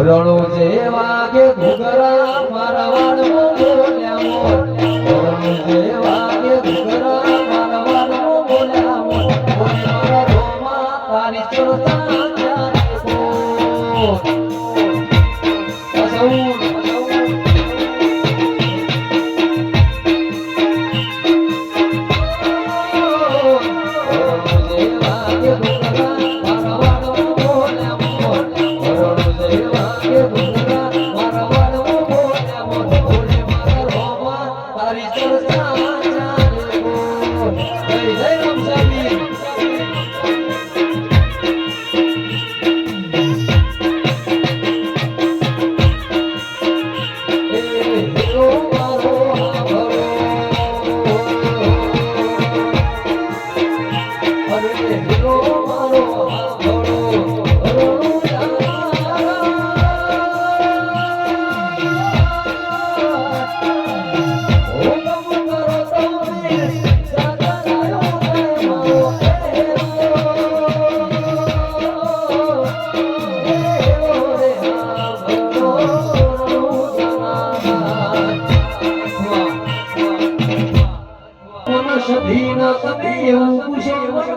રણો જેવા કે ઘુઘરા મારા વાળમો બોલ્યા મોર રણો જેવા કે ઘુઘરા મારા વાળમો બોલ્યા મોર મારા રોમા તારી ચરતા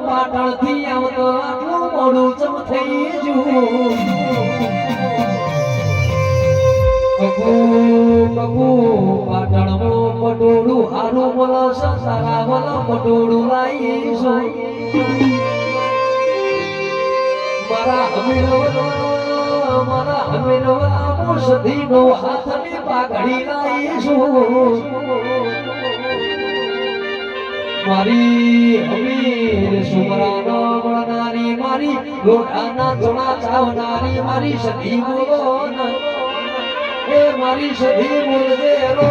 પાટણથી આવતો આટલું મોડું ચમ થઈ જું કબુ પાટણનું પટોળું હારું બોલો સારા બોલો પટોળું લાવીશું મારા હમીરવા સધીનો હાથની પાઘડી લાવીશું મારી હમીર સુમરાનો મળનારી મારી લોટાના ચોણા ચાવનારી મારી સધી બોલો એ મારી સધી બોલજે રો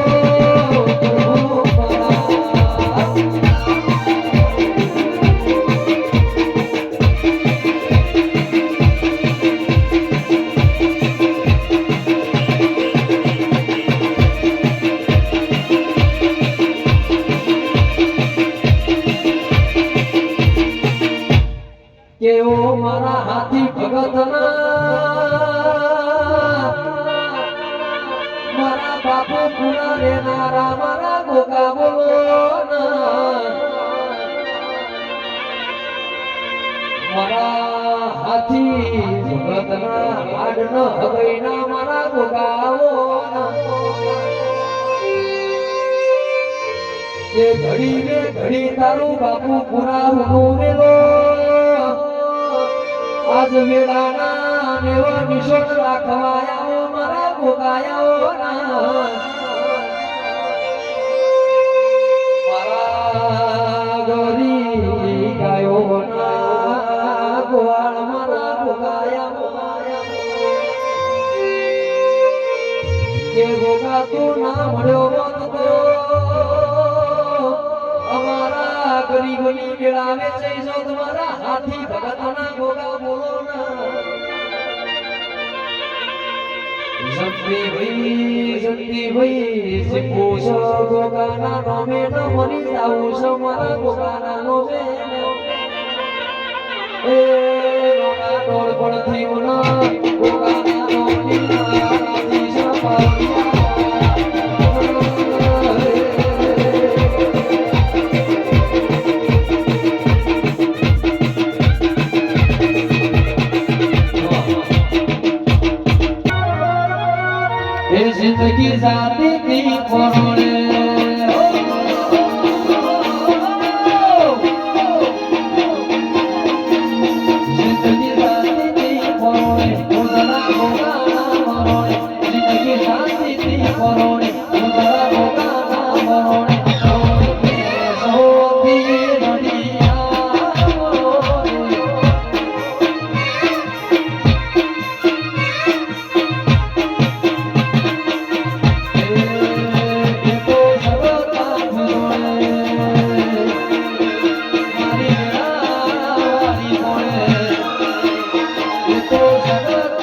કેવો મારા હાથી ભગતના મારા બાપુ પુરા રેનારા મારા ગોગા બોલો મારા હાથી ભગતના હાડનો હગઈના મારા ગોગાઓ એ ઘડી ને ઘડી તારું બાપુ પુરા ઉમેલો આજ મેળાના નેવા નિશોટ રાખવાયા મારા ગોગાયાઓ મારા ગોરી ગાયો ના ગોવાળ મારા ગોગાયા કે ગોગા તું ના મળ્યો હોત તો અમારા ગરીબની મેળાવે જઈશો તમારા હાથી ભગતના ગોગા બોલો ના શક્તિ ભાઈ શીખો છો ગોગાના નામે ન મરી જાઉં છો મારા ગોગાના નોમે એ નોના ડોળ પડથી મના ગોગાના નોની નાની સપાળિયા जिंदगी जाती थी परोड़े जिंदगी जाती थी परोड़े उधरा गोगाना मरोड़े जिंदगी जाती थी परोड़े उधरा गोगाना मरोड़े Oh,